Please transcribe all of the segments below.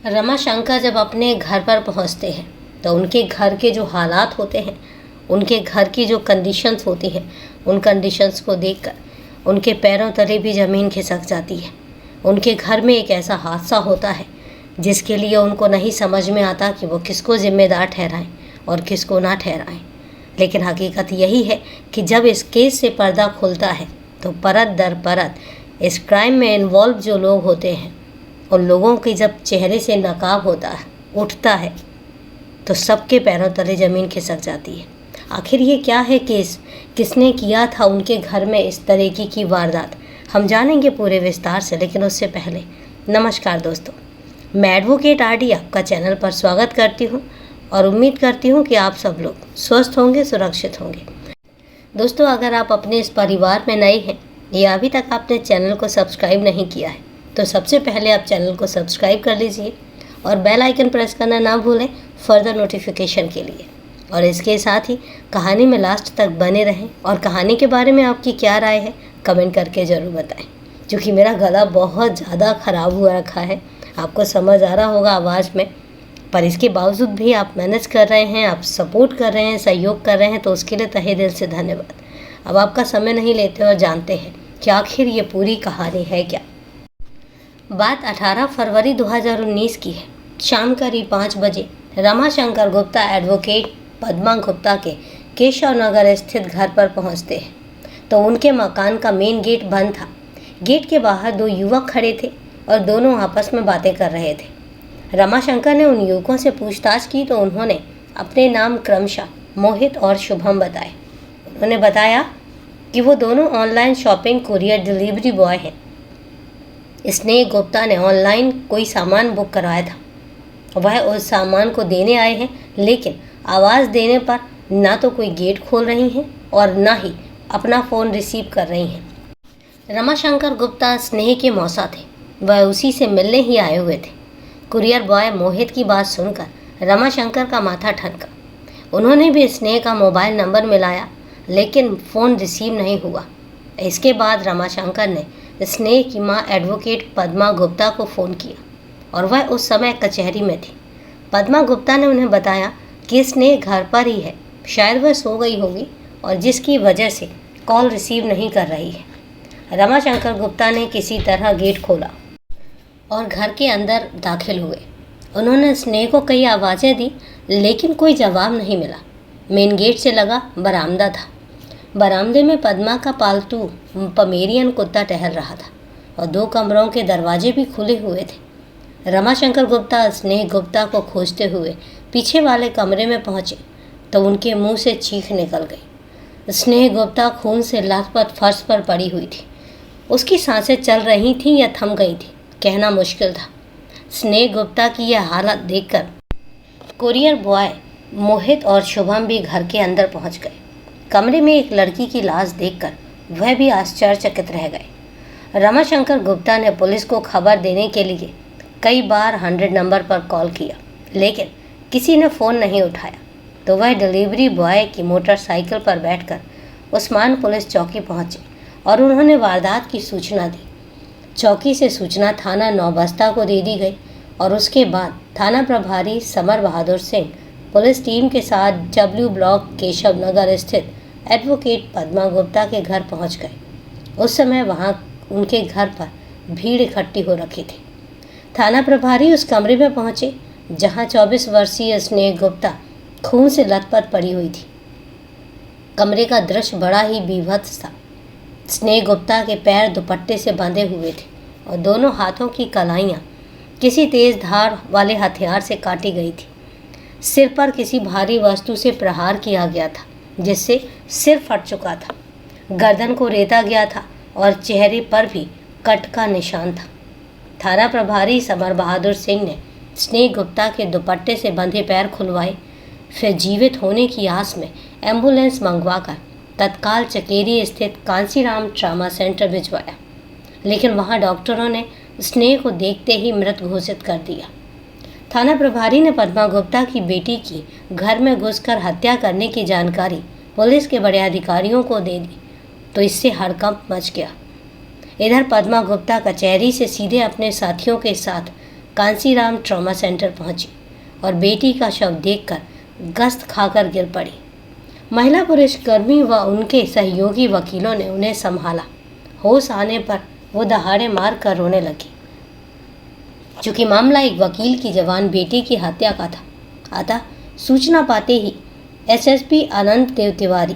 रमाशंकर जब अपने घर पर पहुंचते हैं तो उनके घर के जो हालात होते हैं, उनके घर की जो कंडीशंस होती हैं, उन कंडीशंस को देखकर उनके पैरों तले भी ज़मीन खिसक जाती है। उनके घर में एक ऐसा हादसा होता है जिसके लिए उनको नहीं समझ में आता कि वो किसको ज़िम्मेदार ठहराएं और किसको ना ठहराएं। लेकिन हकीकत यही है कि जब इस केस से पर्दा खुलता है तो परत दर परत इस क्राइम में इन्वॉल्व जो लोग होते हैं, उन लोगों के जब चेहरे से नकाब होता है, उठता है, तो सबके पैरों तले ज़मीन खिसक जाती है। आखिर ये क्या है केस, किसने किया था उनके घर में इस तरीके की वारदात, हम जानेंगे पूरे विस्तार से। लेकिन उससे पहले नमस्कार दोस्तों, मैं एडवोकेट आरडी आपका चैनल पर स्वागत करती हूँ और उम्मीद करती हूँ कि आप सब लोग स्वस्थ होंगे, सुरक्षित होंगे। दोस्तों, अगर आप अपने इस परिवार में नए हैं या अभी तक आपने चैनल को सब्सक्राइब नहीं किया है तो सबसे पहले आप चैनल को सब्सक्राइब कर लीजिए और बेल आइकन प्रेस करना ना भूलें फर्दर नोटिफिकेशन के लिए। और इसके साथ ही कहानी में लास्ट तक बने रहें और कहानी के बारे में आपकी क्या राय है कमेंट करके ज़रूर बताएं। क्योंकि मेरा गला बहुत ज़्यादा ख़राब हुआ रखा है, आपको समझ आ रहा होगा आवाज़ में, पर इसके बावजूद भी आप मैनेज कर रहे हैं, आप सपोर्ट कर रहे हैं, सहयोग कर रहे हैं, तो उसके लिए तहे दिल से धन्यवाद। अब आपका समय नहीं लेते और जानते हैं कि आखिर ये पूरी कहानी है क्या। बात 18 फरवरी 2019 की है। शाम करीब 5 बजे रमाशंकर गुप्ता एडवोकेट पद्मा गुप्ता के केशव नगर स्थित घर पर पहुंचते हैं तो उनके मकान का मेन गेट बंद था। गेट के बाहर 2 युवक खड़े थे और दोनों आपस में बातें कर रहे थे। रमाशंकर ने उन युवकों से पूछताछ की तो उन्होंने अपने नाम क्रमशः मोहित और शुभम बताए। उन्होंने बताया कि वो दोनों online shopping courier delivery boy हैं। स्नेह गुप्ता ने ऑनलाइन कोई सामान बुक करवाया था। वह उस सामान को देने आए हैं, लेकिन आवाज़ देने पर ना तो कोई गेट खोल रही हैं और ना ही अपना फ़ोन रिसीव कर रही हैं। रमाशंकर गुप्ता स्नेह के मौसा थे, वह उसी से मिलने ही आए हुए थे। कुरियर बॉय मोहित की बात सुनकर रमाशंकर का माथा ठनका। उन्होंने भी स्नेह का मोबाइल नंबर मिलाया, लेकिन फ़ोन रिसीव नहीं हुआ। इसके बाद रमाशंकर ने स्नेह की मां एडवोकेट पद्मा गुप्ता को फ़ोन किया और वह उस समय कचहरी में थी। पद्मा गुप्ता ने उन्हें बताया कि स्नेह घर पर ही है, शायद वह सो गई होगी और जिसकी वजह से कॉल रिसीव नहीं कर रही है। रमाशंकर गुप्ता ने किसी तरह गेट खोला और घर के अंदर दाखिल हुए। उन्होंने स्नेह को कई आवाज़ें दी, लेकिन कोई जवाब नहीं मिला। मेन गेट से लगा बरामदा था। बरामदे में पद्मा का पालतू पमेरियन कुत्ता टहल रहा था और 2 कमरों के दरवाजे भी खुले हुए थे। रमाशंकर गुप्ता स्नेह गुप्ता को खोजते हुए पीछे वाले कमरे में पहुंचे तो उनके मुंह से चीख निकल गई। स्नेह गुप्ता खून से लथपथ फर्श पर पड़ी हुई थी। उसकी सांसें चल रही थीं या थम गई थी, कहना मुश्किल था। स्नेह गुप्ता की यह हालत देखकर कुरियर बॉय मोहित और शुभम भी घर के अंदर पहुंच गए। कमरे में एक लड़की की लाश देखकर वह भी आश्चर्यचकित रह गए। रमाशंकर गुप्ता ने पुलिस को खबर देने के लिए कई बार 100 नंबर पर कॉल किया, लेकिन किसी ने फ़ोन नहीं उठाया। तो वह डिलीवरी बॉय की मोटरसाइकिल पर बैठकर उस्मान पुलिस चौकी पहुंचे और उन्होंने वारदात की सूचना दी। चौकी से सूचना थाना नौबस्ता को दे दी गई और उसके बाद थाना प्रभारी summer Bahadur Singh police team के साथ डब्ल्यू ब्लॉक केशव नगर स्थित एडवोकेट पद्मा गुप्ता के घर पहुंच गए। उस समय वहां उनके घर पर भीड़ इकट्ठी हो रखी थी। थाना प्रभारी उस कमरे में पहुंचे जहां 24 वर्षीय स्नेह गुप्ता खून से लथपथ पड़ी हुई थी। कमरे का दृश्य बड़ा ही बीभत्स था। स्नेह गुप्ता के पैर दुपट्टे से बंधे हुए थे और दोनों हाथों की कलाइयाँ किसी तेज धार वाले हथियार से काटी गई थी। सिर पर किसी भारी वस्तु से प्रहार किया गया था, जिससे सिर फट चुका था। गर्दन को रेता गया था और चेहरे पर भी कट का निशान था। थाना प्रभारी समर बहादुर सिंह ने स्नेह गुप्ता के दुपट्टे से बंधे पैर खुलवाए, फिर जीवित होने की आस में एम्बुलेंस मंगवाकर तत्काल चकेरी स्थित कांसीराम ट्रामा सेंटर भिजवाया, लेकिन वहां डॉक्टरों ने स्नेह को देखते ही मृत घोषित कर दिया। थाना प्रभारी ने पद्मा गुप्ता की बेटी की घर में घुसकर हत्या करने की जानकारी पुलिस के बड़े अधिकारियों को दे दी तो इससे हड़कंप मच गया। इधर पद्मा गुप्ता कचहरी से सीधे अपने साथियों के साथ कांसीराम ट्रॉमा सेंटर पहुंची और बेटी का शव देखकर गस्त खाकर गिर पड़ी। महिला पुलिसकर्मी व उनके सहयोगी वकीलों ने उन्हें संभाला। होश आने पर वो दहाड़े मार कर रोने लगी। चूँकि मामला एक वकील की जवान बेटी की हत्या का था, अतः सूचना पाते ही एसएसपी अनंत देव तिवारी,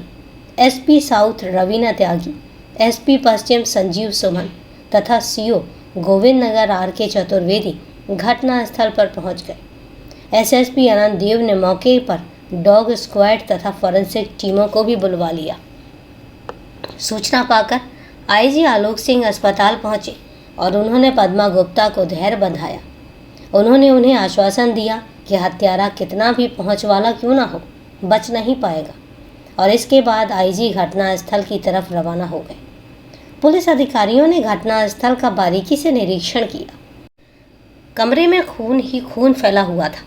एसपी साउथ रवीना त्यागी, एसपी पश्चिम संजीव सुमन तथा सीओ गोविंद नगर RK चतुर्वेदी घटनास्थल पर पहुंच गए। एसएसपी अनंत देव ने मौके पर डॉग स्क्वाड तथा फॉरेंसिक टीमों को भी बुलवा लिया। सूचना पाकर आईजी आलोक सिंह अस्पताल पहुंचे और उन्होंने पद्मा गुप्ता को धैर्य बंधाया। उन्होंने उन्हें आश्वासन दिया कि हत्यारा कितना भी पहुंच वाला क्यों ना हो, बच नहीं पाएगा। और इसके बाद आईजी घटनास्थल की तरफ रवाना हो गए। पुलिस अधिकारियों ने घटनास्थल का बारीकी से निरीक्षण किया। कमरे में खून ही खून फैला हुआ था।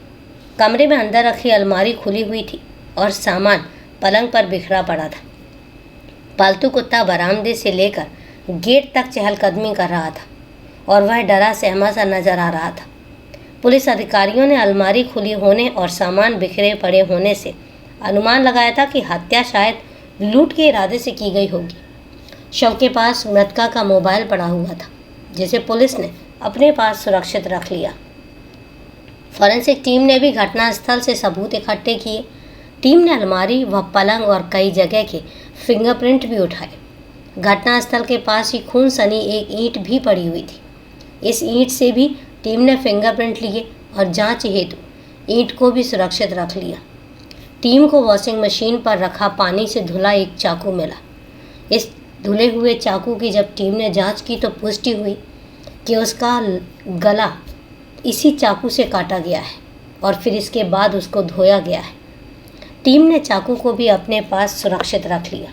कमरे में अंदर रखी अलमारी खुली हुई थी और सामान पलंग पर बिखरा पड़ा था। पालतू कुत्ता बरामदे से लेकर गेट तक चहलकदमी कर रहा था और वह डरा सहमा सा नजर आ रहा था। पुलिस अधिकारियों ने अलमारी खुली होने और सामान बिखरे पड़े होने से अनुमान लगाया था कि हत्या शायद लूट के इरादे से की गई होगी। शव के पास मृतका का मोबाइल पड़ा हुआ था, जिसे पुलिस ने अपने पास सुरक्षित रख लिया। फॉरेंसिक टीम ने भी घटनास्थल से सबूत इकट्ठे किए। टीम ने अलमारी व पलंग और कई जगह के फिंगरप्रिंट भी उठाए। घटनास्थल के पास ही खून सनी एक ईंट भी पड़ी हुई थी। इस ईंट से भी टीम ने फिंगरप्रिंट लिए और जांच हेतु ईंट को भी सुरक्षित रख लिया। टीम को वॉशिंग मशीन पर रखा पानी से धुला एक चाकू मिला। इस धुले हुए चाकू की जब टीम ने जांच की तो पुष्टि हुई कि उसका गला इसी चाकू से काटा गया है और फिर इसके बाद उसको धोया गया है। टीम ने चाकू को भी अपने पास सुरक्षित रख लिया।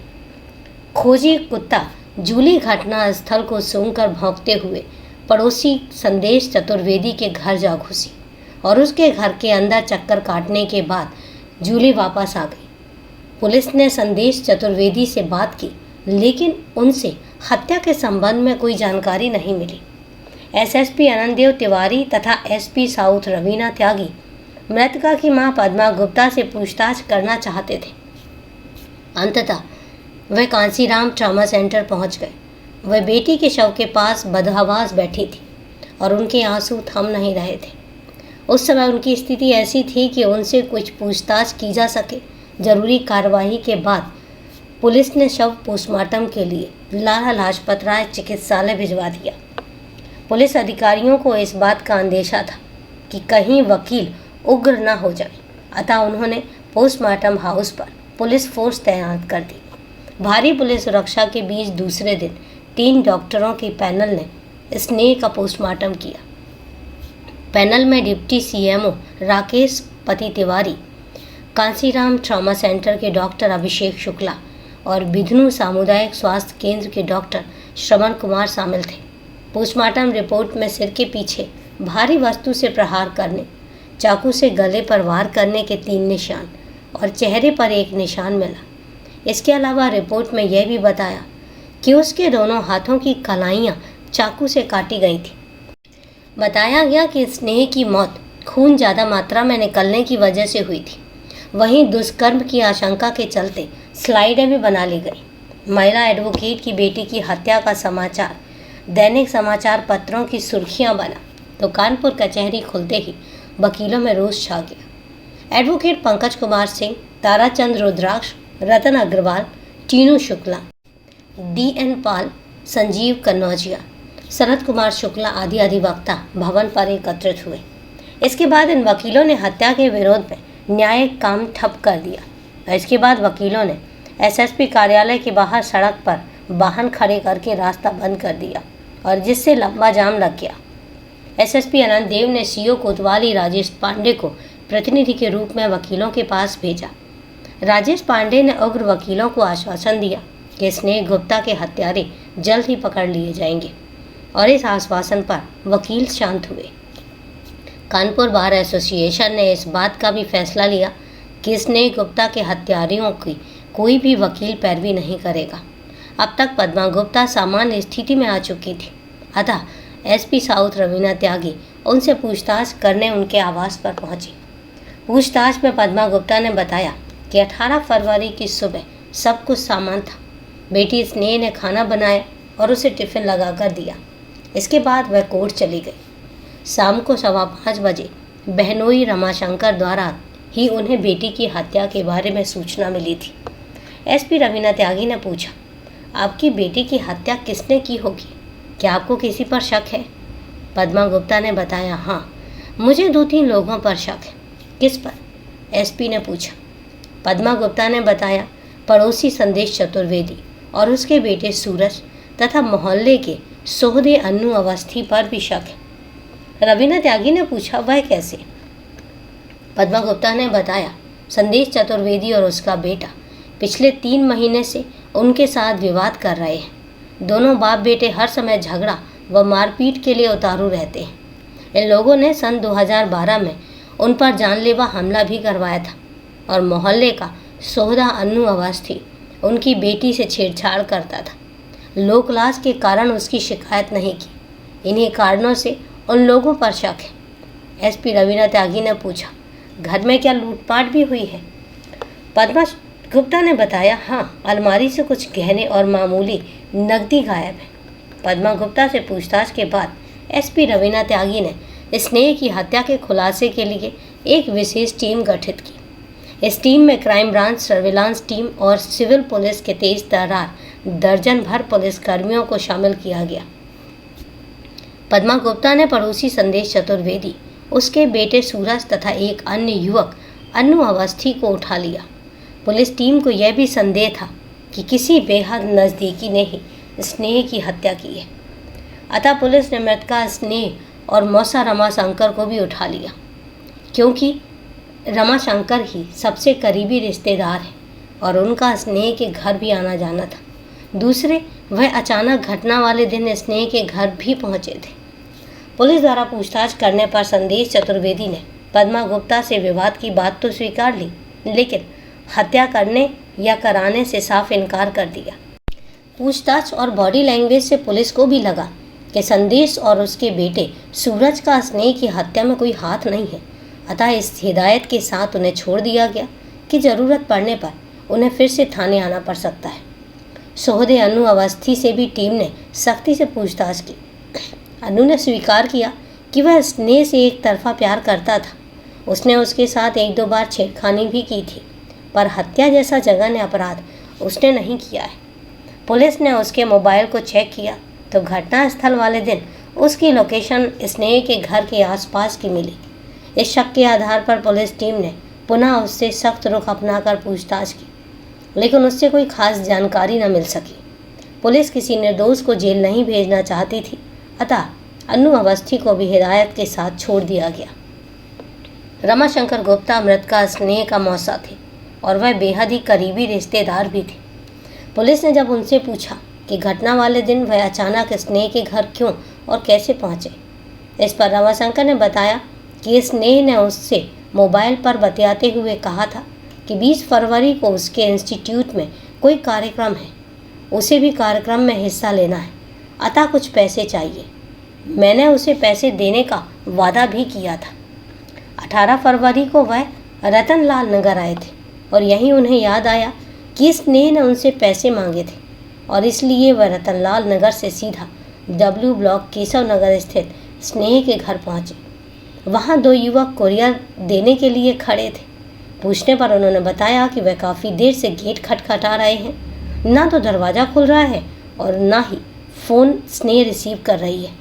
खोजी कुत्ता जूली घटनास्थल को सूंघकर भौंकते हुए पड़ोसी संदेश चतुर्वेदी के घर जा घुसी और उसके घर के अंदर चक्कर काटने के बाद जूली वापस आ गई। पुलिस ने संदेश चतुर्वेदी से बात की, लेकिन उनसे हत्या के संबंध में कोई जानकारी नहीं मिली। एसएसपी अनंतदेव तिवारी तथा एसपी साउथ रवीना त्यागी मृतका की मां पद्मा गुप्ता से पूछताछ करना चाहते थे। अंततः वह कांसीराम ट्रॉमा सेंटर पहुंच गए। वह बेटी के शव के पास बदहवास बैठी थी और उनके आंसू थम नहीं रहे थे। उस समय उनकी स्थिति ऐसी थी कि उनसे कुछ पूछताछ की जा सके। जरूरी कार्रवाई के बाद पुलिस ने शव पोस्टमार्टम के लिए लाला लाजपत राय चिकित्सालय भिजवा दिया। पुलिस अधिकारियों को इस बात का अंदेशा था कि कहीं वकील उग्र न हो जाए, अतः उन्होंने पोस्टमार्टम हाउस पर पुलिस फोर्स तैनात कर दी। भारी पुलिस सुरक्षा के बीच दूसरे दिन 3 डॉक्टरों के पैनल ने स्नेह का पोस्टमार्टम किया। पैनल में डिप्टी सीएमओ राकेश पति तिवारी, कांसीराम ट्रॉमा सेंटर के डॉक्टर अभिषेक शुक्ला और बिधनु सामुदायिक स्वास्थ्य केंद्र के डॉक्टर श्रवण कुमार शामिल थे। पोस्टमार्टम रिपोर्ट में सिर के पीछे भारी वस्तु से प्रहार करने, चाकू से गले पर वार करने के 3 निशान और चेहरे पर 1 निशान मिला। इसके अलावा रिपोर्ट में यह भी बताया कि उसके दोनों हाथों की कलाइयाँ चाकू से काटी गई थी। बताया गया कि स्नेह की मौत खून ज़्यादा मात्रा में निकलने की वजह से हुई थी। वहीं दुष्कर्म की आशंका के चलते स्लाइडें भी बना ली गई। महिला एडवोकेट की बेटी की हत्या का समाचार दैनिक समाचार पत्रों की सुर्खियां बना तो कानपुर कचहरी खुलते ही वकीलों में रोष छा गया। एडवोकेट पंकज कुमार सिंह, ताराचंद रुद्राक्ष, रतन अग्रवाल, टीनू शुक्ला, DN पाल, संजीव कन्नौजिया, शरद कुमार शुक्ला आदि अधिवक्ता भवन पर एकत्रित हुए। इसके बाद इन वकीलों ने हत्या के विरोध में न्यायिक काम ठप कर दिया। इसके बाद वकीलों ने SSP कार्यालय के बाहर सड़क पर वाहन खड़े करके रास्ता बंद कर दिया और जिससे लंबा जाम लग गया। SSP अनंत देव ने CO कोतवाली राजेश पांडे को प्रतिनिधि के रूप में वकीलों के पास भेजा। राजेश पांडे ने उग्र वकीलों को आश्वासन दिया कि स्नेह गुप्ता के हत्यारे जल्द ही पकड़ लिए जाएंगे और इस आश्वासन पर वकील शांत हुए। कानपुर बार एसोसिएशन ने इस बात का भी फैसला लिया कि स्नेह गुप्ता के हत्यारियों की कोई भी वकील पैरवी नहीं करेगा। अब तक पद्मा गुप्ता सामान्य स्थिति में आ चुकी थी, अतः SP साउथ रवीना त्यागी उनसे पूछताछ करने उनके आवास पर पहुंची। पूछताछ में पद्मा गुप्ता ने बताया कि 18 फरवरी की सुबह सब कुछ सामान था। बेटी स्नेह ने खाना बनाया और उसे टिफ़िन लगाकर दिया। इसके बाद वह कोर्ट चली गई। शाम को 5:15 बजे बहनोई रमाशंकर द्वारा ही उन्हें बेटी की हत्या के बारे में सूचना मिली थी। एसपी रवीना त्यागी ने पूछा, आपकी बेटी की हत्या किसने की होगी? क्या आपको किसी पर शक है? पद्मा गुप्ता ने बताया, हाँ, मुझे 2-3 लोगों पर शक है। किस पर? एसपी ने पूछा। पद्मा गुप्ता ने बताया, पड़ोसी संदेश चतुर्वेदी और उसके बेटे सूरज तथा मोहल्ले के सोहदे अन्नू अवस्थी पर भी शक है। रवीना त्यागी ने पूछा, वह कैसे? पद्मा गुप्ता ने बताया, संदेश चतुर्वेदी और उसका बेटा पिछले 3 महीने से उनके साथ विवाद कर रहे हैं। दोनों बाप बेटे हर समय झगड़ा व मारपीट के लिए उतारू रहते हैं। इन लोगों ने सन 2012 में उन पर जानलेवा हमला भी करवाया था और मोहल्ले का सोहदा अन्नू अवस्थी उनकी बेटी से छेड़छाड़ करता था। लोकलाज के कारण उसकी शिकायत नहीं की। इन्हीं कारणों से उन लोगों पर शक है। एसपी रवीना त्यागी ने पूछा, घर में क्या लूटपाट भी हुई है? पद्मा गुप्ता ने बताया, हाँ, अलमारी से कुछ गहने और मामूली नकदी गायब है। पद्मा गुप्ता से पूछताछ के बाद एसपी रवीना त्यागी ने स्नेह की हत्या के खुलासे के लिए एक विशेष टीम गठित की। इस टीम में क्राइम ब्रांच, सर्विलांस टीम और सिविल पुलिस के तेज तर्रार दर्जन भर पुलिस कर्मियों को शामिल किया गया। पद्मा गुप्ता ने पड़ोसी संदेश चतुर्वेदी, उसके बेटे सूरज तथा एक अन्य युवक अन्नू अवस्थी को उठा लिया। पुलिस टीम को यह भी संदेह था कि किसी बेहद नज़दीकी ने ही स्नेह की हत्या की है। अतः पुलिस ने मृतका स्नेह और मौसा रमाशंकर को भी उठा लिया, क्योंकि रमाशंकर ही सबसे करीबी रिश्तेदार है और उनका स्नेह के घर भी आना जाना था। दूसरे, वह अचानक घटना वाले दिन स्नेह के घर भी पहुंचे थे। पुलिस द्वारा पूछताछ करने पर संदेश चतुर्वेदी ने पद्मा गुप्ता से विवाद की बात तो स्वीकार ली, लेकिन हत्या करने या कराने से साफ इनकार कर दिया। पूछताछ और बॉडी लैंग्वेज से पुलिस को भी लगा कि संदेश और उसके बेटे सूरज का स्नेह की हत्या में कोई हाथ नहीं है। अतः इस हिदायत के साथ उन्हें छोड़ दिया गया कि ज़रूरत पड़ने पर उन्हें फिर से थाने आना पड़ सकता है। सोहदे अन्नू अवस्थी से भी टीम ने सख्ती से पूछताछ की। अन्नू ने स्वीकार किया कि वह स्नेह से एक तरफा प्यार करता था। उसने उसके साथ 1-2 बार छेड़खानी भी की थी, पर हत्या जैसा जघन्य अपराध उसने नहीं किया है। पुलिस ने उसके मोबाइल को चेक किया तो घटना स्थल वाले दिन उसकी लोकेशन स्नेह के घर के आसपास की मिली। इस शक के आधार पर पुलिस टीम ने पुनः उससे सख्त रुख अपनाकर पूछताछ की, लेकिन उससे कोई खास जानकारी न मिल सकी। पुलिस किसी निर्दोष को जेल नहीं भेजना चाहती थी, अतः अन्नू अवस्थी को भी हिदायत के साथ छोड़ दिया गया। रमाशंकर गुप्ता मृतका स्नेह का मौसा थे और वह बेहद ही करीबी रिश्तेदार भी थे। पुलिस ने जब उनसे पूछा कि घटना वाले दिन वह अचानक स्नेह के घर क्यों और कैसे पहुंचे, इस पर रमाशंकर ने बताया कि स्नेह ने उससे मोबाइल पर बतियाते हुए कहा था कि 20 फरवरी को उसके इंस्टीट्यूट में कोई कार्यक्रम है, उसे भी कार्यक्रम में हिस्सा लेना है, अतः कुछ पैसे चाहिए। मैंने उसे पैसे देने का वादा भी किया था। 18 फरवरी को वह रतनलाल नगर आए थे और यहीं उन्हें याद आया कि स्नेह ने उनसे पैसे मांगे थे और इसलिए वह रतनलाल नगर से सीधा W ब्लॉक केशव नगर स्थित स्नेह के घर पहुंचे। वहां 2 युवक कुरियर देने के लिए खड़े थे। पूछने पर उन्होंने बताया कि वह काफ़ी देर से गेट खटखटा रहे हैं, ना तो दरवाज़ा खुल रहा है और ना ही फ़ोन स्नेह रिसीव कर रही है।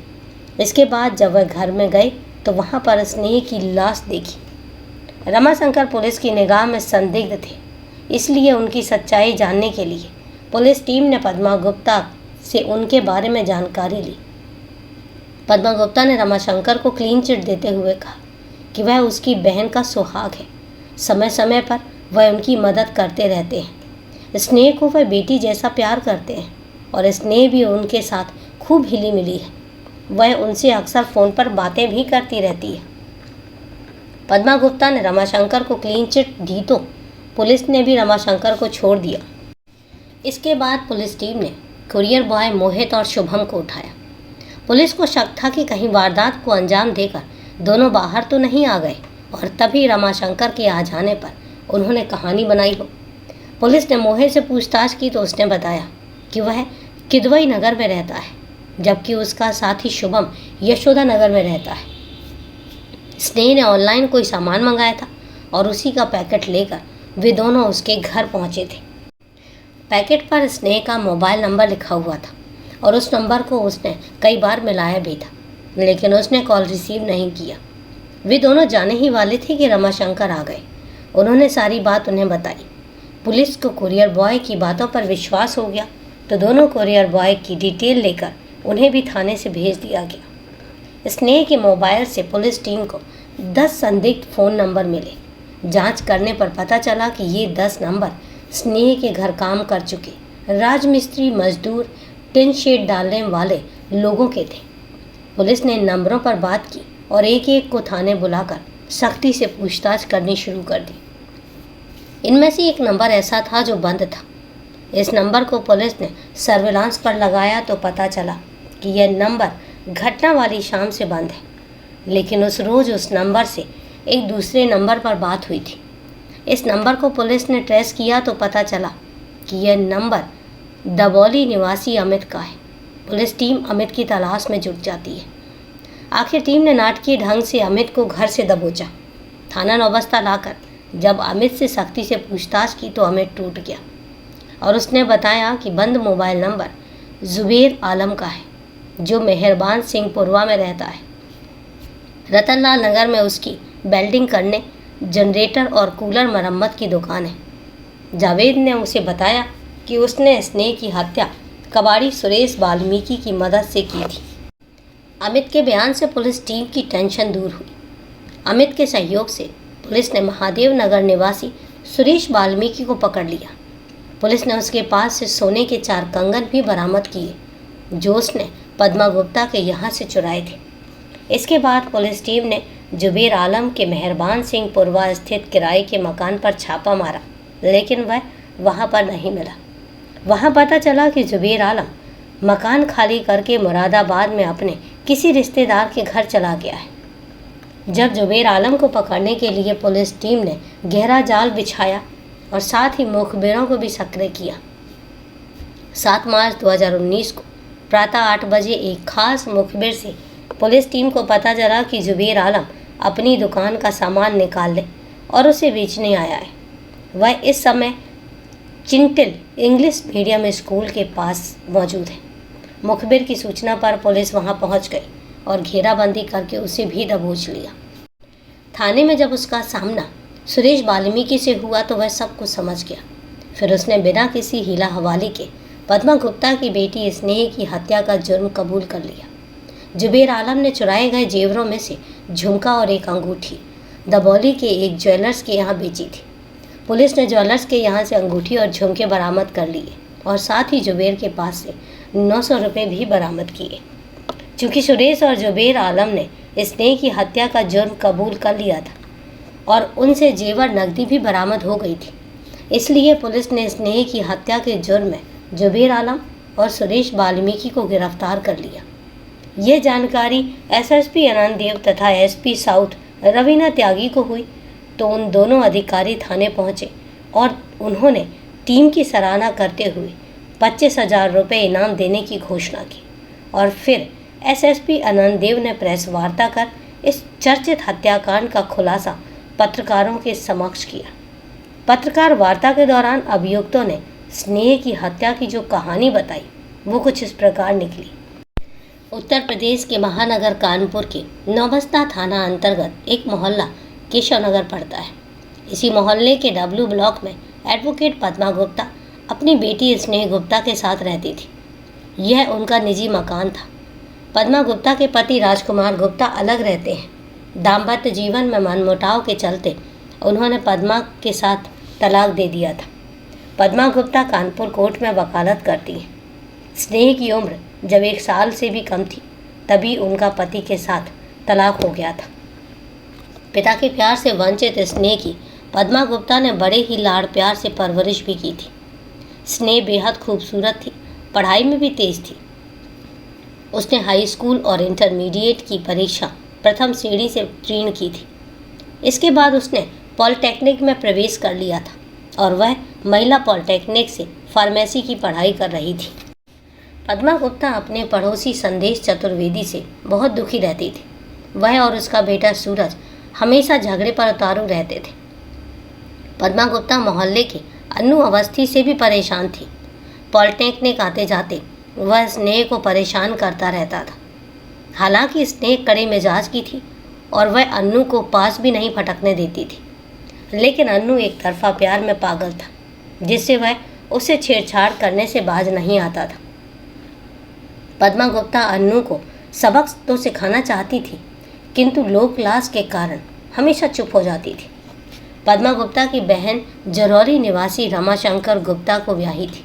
इसके बाद जब वह घर में गए तो वहां पर स्नेह की लाश देखी। रमाशंकर पुलिस की निगाह में संदिग्ध थे, इसलिए उनकी सच्चाई जानने के लिए पुलिस टीम ने पद्मा गुप्ता से उनके बारे में जानकारी ली। पद्मा गुप्ता ने रमाशंकर को क्लीन चिट देते हुए कहा कि वह उसकी बहन का सुहाग है। समय समय पर वह उनकी मदद करते रहते हैं। स्नेह को वह बेटी जैसा प्यार करते हैं और स्नेह भी उनके साथ खूब हिली मिली है। वह उनसे अक्सर फ़ोन पर बातें भी करती रहती है। पद्मा गुप्ता ने रमाशंकर को क्लीन चिट दी तो पुलिस ने भी रमाशंकर को छोड़ दिया। इसके बाद पुलिस टीम ने कुरियर बॉय मोहित और शुभम को उठाया। पुलिस को शक था कि कहीं वारदात को अंजाम देकर दोनों बाहर तो नहीं आ गए और तभी रमाशंकर के आ जाने पर उन्होंने कहानी बनाई हो। पुलिस ने मोहित से पूछताछ की तो उसने बताया कि वह किदवई नगर में रहता है, जबकि उसका साथी शुभम यशोदा नगर में रहता है। स्नेह ने ऑनलाइन कोई सामान मंगाया था और उसी का पैकेट लेकर वे दोनों उसके घर पहुंचे थे। पैकेट पर स्नेह का मोबाइल नंबर लिखा हुआ था और उस नंबर को उसने कई बार मिलाया भी था, लेकिन उसने कॉल रिसीव नहीं किया। वे दोनों जाने ही वाले थे कि रमाशंकर आ गए। उन्होंने सारी बात उन्हें बताई। पुलिस को कुरियर बॉय की बातों पर विश्वास हो गया तो दोनों कुरियर बॉय की डिटेल लेकर उन्हें भी थाने से भेज दिया गया। स्नेह के मोबाइल से पुलिस टीम को 10 संदिग्ध फ़ोन नंबर मिले। जांच करने पर पता चला कि ये 10 नंबर स्नेह के घर काम कर चुके राजमिस्त्री, मजदूर, टिन शेड डालने वाले लोगों के थे। पुलिस ने इन नंबरों पर बात की और एक एक को थाने बुलाकर सख्ती से पूछताछ करनी शुरू कर दी। इनमें से एक नंबर ऐसा था जो बंद था। इस नंबर को पुलिस ने सर्विलांस पर लगाया तो पता चला कि यह नंबर घटना वाली शाम से बंद है, लेकिन उस रोज़ उस नंबर से एक दूसरे नंबर पर बात हुई थी। इस नंबर को पुलिस ने ट्रेस किया तो पता चला कि यह नंबर दबौली निवासी अमित का है। पुलिस टीम अमित की तलाश में जुट जाती है। आखिर टीम ने नाटकीय ढंग से अमित को घर से दबोचा। थाना नौबस्ता लाकर जब अमित से सख्ती से पूछताछ की तो अमित टूट गया और उसने बताया कि बंद मोबाइल नंबर जुबेर आलम का है, जो मेहरबान सिंहपुरवा में रहता है। रतनलाल नगर में उसकी वेल्डिंग करने, जनरेटर और कूलर मरम्मत की दुकान है। जावेद ने उसे बताया कि उसने स्नेह की हत्या कबाड़ी सुरेश वाल्मीकि की मदद से की थी। अमित के बयान से पुलिस टीम की टेंशन दूर हुई। अमित के सहयोग से पुलिस ने महादेव नगर निवासी सुरेश वाल्मीकि को पकड़ लिया। पुलिस ने उसके पास से सोने के 4 कंगन भी बरामद किए, जो उसने पद्मा गुप्ता के यहाँ से चुराए थे। इसके बाद पुलिस टीम ने जुबेर आलम के मेहरबान सिंहपुरवा स्थित किराए के मकान पर छापा मारा, लेकिन वह वहाँ पर नहीं मिला। वहाँ पता चला कि जुबेर आलम मकान खाली करके मुरादाबाद में अपने किसी रिश्तेदार के घर चला गया है। जब जुबेर आलम को पकड़ने के लिए पुलिस टीम ने गहरा जाल बिछाया और साथ ही मुखबिरों को भी सक्रिय किया। 7 मार्च 2019 को प्रातः 8 बजे एक खास मुखबिर से पुलिस टीम को पता चला कि जुबेर आलम अपनी दुकान का सामान निकाल ले और उसे बेचने आया है। वह इस समय चिंटिल इंग्लिश मीडियम स्कूल के पास मौजूद है। मुखबिर की सूचना पर पुलिस वहां पहुंच गई और घेराबंदी करके उसे भी दबोच लिया। थाने में जब उसका सामना सुरेश वाल्मीकि से हुआ तो वह सब कुछ समझ गया। फिर उसने बिना किसी हीला हवाली के पद्मा गुप्ता की बेटी स्नेह की हत्या का जुर्म कबूल कर लिया। जुबेर आलम ने चुराए गए जेवरों में से झुमका और एक अंगूठी दबौली के एक ज्वेलर्स के यहाँ बेची थी। पुलिस ने ज्वेलर्स के यहाँ से अंगूठी और झुमके बरामद कर लिए और साथ ही जुबेर के पास से 900 रुपये भी बरामद किए। चूँकि सुरेश और जुबेर आलम ने स्नेह की हत्या का जुर्म कबूल कर लिया था और उनसे जेवर नकदी भी बरामद हो गई थी, इसलिए पुलिस ने स्नेह की हत्या के जुर्म में जुबेर आलम और सुरेश वाल्मीकि को गिरफ्तार कर लिया। ये जानकारी एसएसपी आनंद देव तथा एसपी साउथ रवीना त्यागी को हुई तो उन दोनों अधिकारी थाने पहुंचे और उन्होंने टीम की सराहना करते हुए 25,000 रुपये इनाम देने की घोषणा की। और फिर एसएसपी आनंद देव ने प्रेस वार्ता कर इस चर्चित हत्याकांड का खुलासा पत्रकारों के समक्ष किया। पत्रकार वार्ता के दौरान अभियुक्तों ने स्नेह की हत्या की जो कहानी बताई वो कुछ इस प्रकार निकली। उत्तर प्रदेश के महानगर कानपुर के नौबस्ता थाना अंतर्गत एक मोहल्ला केशव नगर पड़ता है। इसी मोहल्ले के डब्ल्यू ब्लॉक में एडवोकेट पद्मा गुप्ता अपनी बेटी स्नेह गुप्ता के साथ रहती थी। यह उनका निजी मकान था। पद्मा गुप्ता के पति राजकुमार गुप्ता अलग रहते हैं। दाम्पत्य जीवन में मनमुटाव के चलते उन्होंने पद्मा के साथ तलाक दे दिया था। पद्मा गुप्ता कानपुर कोर्ट में वकालत करती हैं। स्नेह की उम्र जब 1 साल से भी कम थी तभी उनका पति के साथ तलाक हो गया था। पिता के प्यार से वंचित स्नेह की पद्मा गुप्ता ने बड़े ही लाड़ प्यार से परवरिश भी की थी। स्नेह बेहद खूबसूरत थी, पढ़ाई में भी तेज थी। उसने हाई स्कूल और इंटरमीडिएट की परीक्षा प्रथम श्रेणी से उत्तीर्ण की थी। इसके बाद उसने पॉलिटेक्निक में प्रवेश कर लिया था और वह महिला पॉलिटेक्निक से फार्मेसी की पढ़ाई कर रही थी। पद्मा गुप्ता अपने पड़ोसी संदेश चतुर्वेदी से बहुत दुखी रहती थी। वह और उसका बेटा सूरज हमेशा झगड़े पर उतारू रहते थे। पद्मा गुप्ता मोहल्ले के अन्नू अवस्थी से भी परेशान थी। पॉलिटेक्निक आते जाते वह स्नेह को परेशान करता रहता था। हालांकि स्नेह कड़े मिजाज की थी और वह अन्नू को पास भी नहीं फटकने देती थी, लेकिन अन्नू एक तरफा प्यार में पागल था, जिससे वह उसे छेड़छाड़ करने से बाज नहीं आता था। पद्मा गुप्ता अन्नू को सबक तो सिखाना चाहती थी, किंतु लोक लाज के कारण हमेशा चुप हो जाती थी। पद्मा गुप्ता की बहन जरौरी निवासी रमाशंकर गुप्ता को ब्याही थी।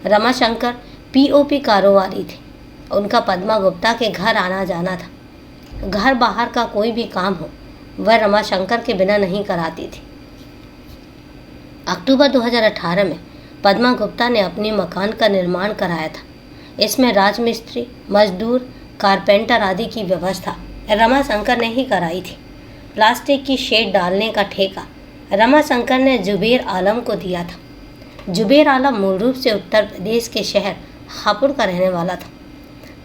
रमाशंकर पीओपी कारोबारी थे। उनका पद्मा गुप्ता के घर आना जाना था। घर बाहर का कोई भी काम हो वह रमाशंकर के बिना नहीं कराती थी। अक्टूबर 2018 में पद्मा गुप्ता ने अपने मकान का निर्माण कराया था। इसमें राजमिस्त्री, मजदूर, कारपेंटर आदि की व्यवस्था रमाशंकर ने ही कराई थी। प्लास्टिक की शेड डालने का ठेका रमाशंकर ने जुबेर आलम को दिया था। जुबेर आलम मूल रूप से उत्तर प्रदेश के शहर हापुड़ का रहने वाला था।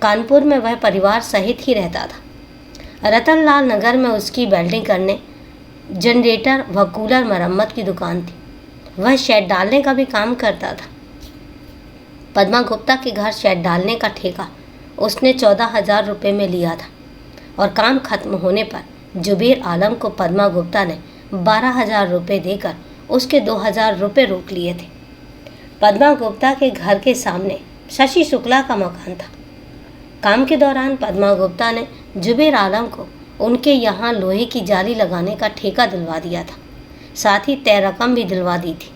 कानपुर में वह परिवार सहित ही रहता था। रतनलाल नगर में उसकी वेल्डिंग करने, जनरेटर व कूलर मरम्मत की दुकान थी। वह शेड डालने का भी काम करता था। पद्मा गुप्ता के घर शेड डालने का ठेका उसने 14,000 रुपये में लिया था और काम खत्म होने पर जुबेर आलम को पद्मा गुप्ता ने 12,000 रुपये देकर उसके 2,000 रुपये रोक लिए थे। पद्मा गुप्ता के घर के सामने शशि शुक्ला का मकान था। काम के दौरान पद्मा गुप्ता ने जुबेर आलम को उनके यहाँ लोहे की जाली लगाने का ठेका दिलवा दिया था, साथ ही तय रकम भी दिलवा दी थी,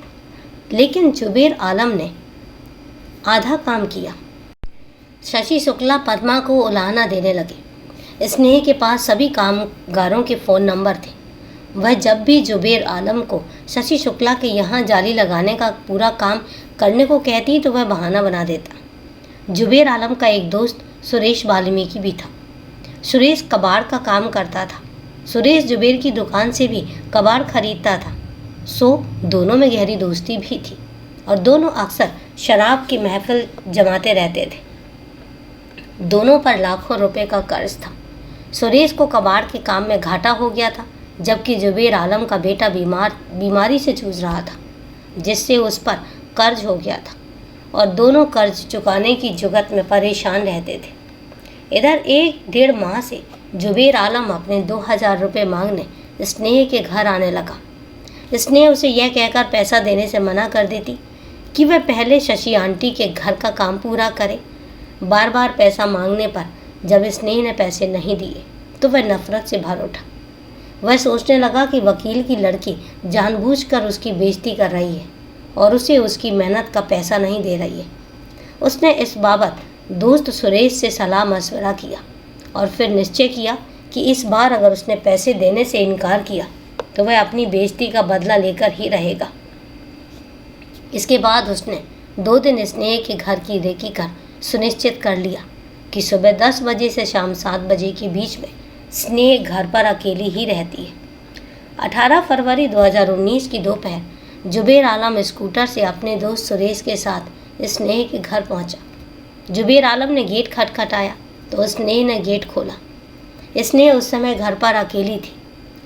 लेकिन जुबेर आलम ने आधा काम किया। शशि शुक्ला पद्मा को उलाहना देने लगे। स्नेह के पास सभी कामगारों के फ़ोन नंबर थे। वह जब भी जुबेर आलम को शशि शुक्ला के यहाँ जाली लगाने का पूरा काम करने को कहती तो वह बहाना बना देता। जुबेर आलम का एक दोस्त सुरेश वाल्मीकि भी था। सुरेश कबाड़ का काम करता था। सुरेश जुबेर की दुकान से भी कबाड़ खरीदता था, सो दोनों में गहरी दोस्ती भी थी और दोनों अक्सर शराब की महफिल जमाते रहते थे। दोनों पर लाखों रुपए का कर्ज था। सुरेश को कबाड़ के काम में घाटा हो गया था, जबकि जुबेर आलम का बेटा बीमारी से जूझ रहा था, जिससे उस पर कर्ज हो गया था और दोनों कर्ज चुकाने की जुगत में परेशान रहते थे। इधर 1-1.5 माह से जुबेर आलम अपने 2,000 रुपये मांगने स्नेह के घर आने लगा। स्नेह उसे यह कहकर पैसा देने से मना कर देती कि वह पहले शशि आंटी के घर का काम पूरा करे। बार बार पैसा मांगने पर जब स्नेह ने पैसे नहीं दिए तो वह नफरत से भर उठा। वह सोचने लगा कि वकील की लड़की जानबूझकर उसकी बेइज्जती कर रही है और उसे उसकी मेहनत का पैसा नहीं दे रही है। उसने इस बाबत दोस्त सुरेश से सलाह मशवरा किया और फिर निश्चय किया कि इस बार अगर उसने पैसे देने से इनकार किया तो वह अपनी बेइज्जती का बदला लेकर ही रहेगा। इसके बाद उसने 2 दिन स्नेह के घर की रेकी कर सुनिश्चित कर लिया कि सुबह 10 बजे से शाम 7 बजे के बीच में स्नेह घर पर अकेली ही रहती है। 18 फरवरी 2019 की दोपहर जुबेर आलम स्कूटर से अपने दोस्त सुरेश के साथ स्नेह के घर पहुंचा। जुबेर आलम ने गेट खटखटाया तो स्नेह ने गेट खोला। स्नेह उस समय घर पर अकेली थी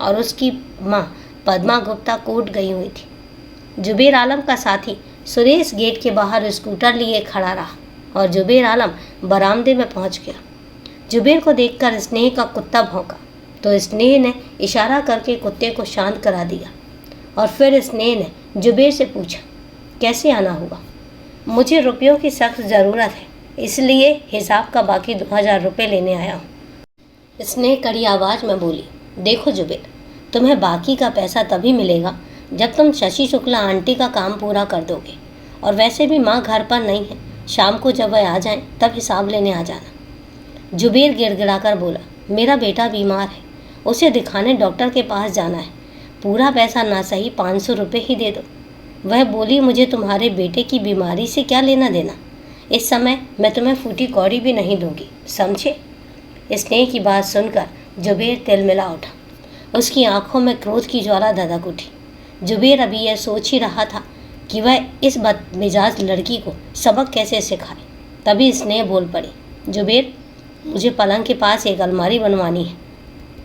और उसकी माँ पद्मा गुप्ता कोर्ट गई हुई थी। जुबेर आलम का साथी सुरेश गेट के बाहर स्कूटर लिए खड़ा रहा और जुबेर आलम बरामदे में पहुंच गया। जुबेर को देखकर स्नेह का कुत्ता भौंका तो स्नेह ने इशारा करके कुत्ते को शांत करा दिया और फिर स्नेह ने जुबेर से पूछा, कैसे आना हुआ? मुझे रुपयों की सख्त ज़रूरत है, इसलिए हिसाब का बाकी 2,000 रुपये लेने आया हूँ। स्नेह कड़ी आवाज़ में बोली, देखो जुबेर, तुम्हें बाकी का पैसा तभी मिलेगा जब तुम शशि शुक्ला आंटी का काम पूरा कर दोगे, और वैसे भी माँ घर पर नहीं है, शाम को जब वह आ जाएं तब हिसाब लेने आ जाना। जुबेर गिड़गिड़ाकर बोला, मेरा बेटा बीमार है, उसे दिखाने डॉक्टर के पास जाना है, पूरा पैसा ना सही 500 रुपये ही दे दो। वह बोली, मुझे तुम्हारे बेटे की बीमारी से क्या लेना देना, इस समय मैं तुम्हें फूटी कौड़ी भी नहीं दूंगी, समझे? स्नेह की बात सुनकर जुबेर तिलमिला उठा। उसकी आंखों में क्रोध की ज्वाला धधक उठी। जुबेर अभी यह सोच ही रहा था कि वह इस बदमिजाज लड़की को सबक कैसे सिखाए, तभी स्नेह बोल पड़ी, जुबेर, मुझे पलंग के पास एक अलमारी बनवानी है,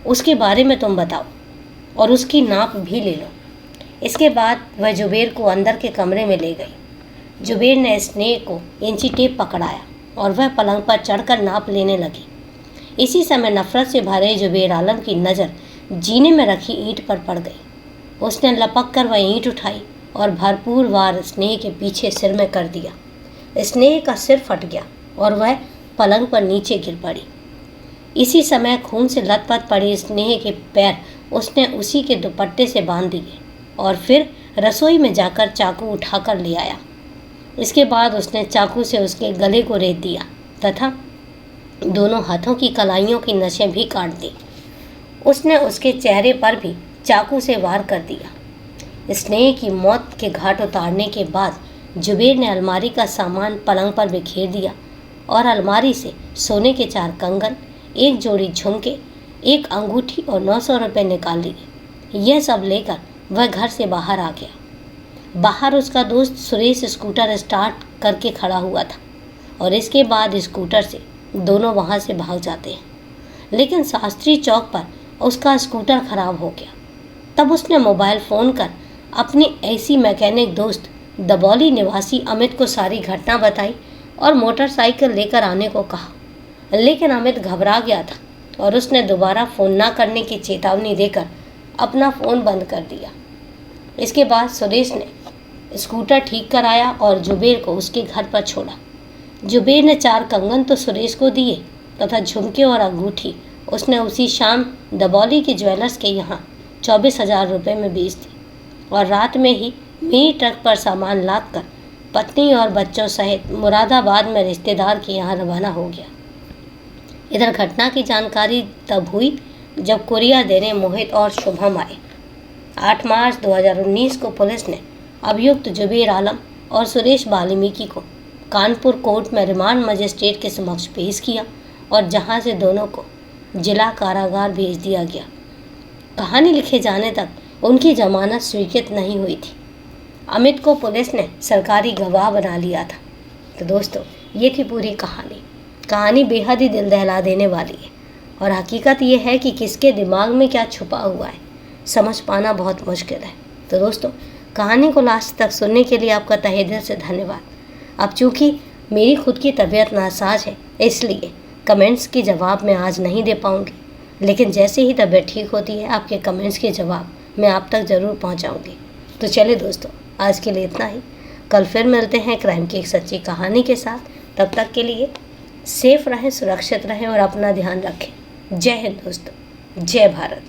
उसके बारे में तुम बताओ और उसकी नाप भी ले लो। इसके बाद वह जुबेर को अंदर के कमरे में ले गई। जुबेर ने स्नेह को इंची टेप पकड़ाया और वह पलंग पर चढ़कर नाप लेने लगी। इसी समय नफरत से भरे जुबेर आलम की नज़र जीने में रखी ईंट पर पड़ गई। उसने लपक कर वह ईंट उठाई और भरपूर वार स्नेह के पीछे सिर में कर दिया। स्नेह का सिर फट गया और वह पलंग पर नीचे गिर पड़ी। इसी समय खून से लथपथ पड़ी स्नेह के पैर उसने उसी के दुपट्टे से बांध दिए और फिर रसोई में जाकर चाकू उठाकर ले आया। इसके बाद उसने चाकू से उसके गले को रेत दिया तथा दोनों हाथों की कलाइयों की नसें भी काट दी। उसने उसके चेहरे पर भी चाकू से वार कर दिया। स्नेह की मौत के घाट उतारने के बाद जुबेर ने अलमारी का सामान पलंग पर बिखेर दिया और अलमारी से सोने के 4 कंगन, 1 जोड़ी झुमके, 1 अंगूठी और 900 रुपये निकाल लिए। यह सब लेकर वह घर से बाहर आ गया। बाहर उसका दोस्त सुरेश स्कूटर स्टार्ट करके खड़ा हुआ था और इसके बाद स्कूटर से दोनों वहाँ से भाग जाते हैं। लेकिन शास्त्री चौक पर उसका स्कूटर खराब हो गया। तब उसने मोबाइल फ़ोन कर अपनी ऐसी मैकेनिक दोस्त दबौली निवासी अमित को सारी घटना बताई और मोटरसाइकिल लेकर आने को कहा। लेकिन अमित घबरा गया था और उसने दोबारा फ़ोन ना करने की चेतावनी देकर अपना फ़ोन बंद कर दिया। इसके बाद सुरेश ने स्कूटर ठीक कराया और जुबेर को उसके घर पर छोड़ा। जुबेर ने 4 कंगन तो सुरेश को दिए तथा झुमके और अंगूठी उसने उसी शाम दबौली के ज्वेलर्स के यहाँ 24,000 रुपये में बेच दी और रात में ही मिनी ट्रक पर सामान लाद कर पत्नी और बच्चों सहित मुरादाबाद में रिश्तेदार के यहाँ रवाना हो गया। इधर घटना की जानकारी तब हुई जब कुरिया देने मोहित और शुभम आए। 8 मार्च 2019 को पुलिस ने अभियुक्त जुबेर आलम और सुरेश वाल्मीकि को कानपुर कोर्ट में रिमांड मजिस्ट्रेट के समक्ष पेश किया और जहां से दोनों को जिला कारागार भेज दिया गया। कहानी लिखे जाने तक उनकी जमानत स्वीकृत नहीं हुई थी। अमित को पुलिस ने सरकारी गवाह बना लिया था। तो दोस्तों, ये थी पूरी कहानी बेहद ही दिल दहला देने वाली है और हकीकत ये है कि किसके दिमाग में क्या छुपा हुआ है समझ पाना बहुत मुश्किल है। तो दोस्तों, कहानी को लास्ट तक सुनने के लिए आपका तहे दिल से धन्यवाद। अब चूँकि मेरी खुद की तबीयत नासाज है इसलिए कमेंट्स के जवाब मैं आज नहीं दे पाऊँगी, लेकिन जैसे ही तबीयत ठीक होती है आपके कमेंट्स के जवाब मैं आप तक ज़रूर पहुँचाऊँगी। तो चलिए दोस्तों, आज के लिए इतना ही। कल फिर मिलते हैं क्राइम की एक सच्ची कहानी के साथ। तब तक के लिए सेफ रहें, सुरक्षित रहें और अपना ध्यान रखें। जय हिंद दोस्तों, जय भारत।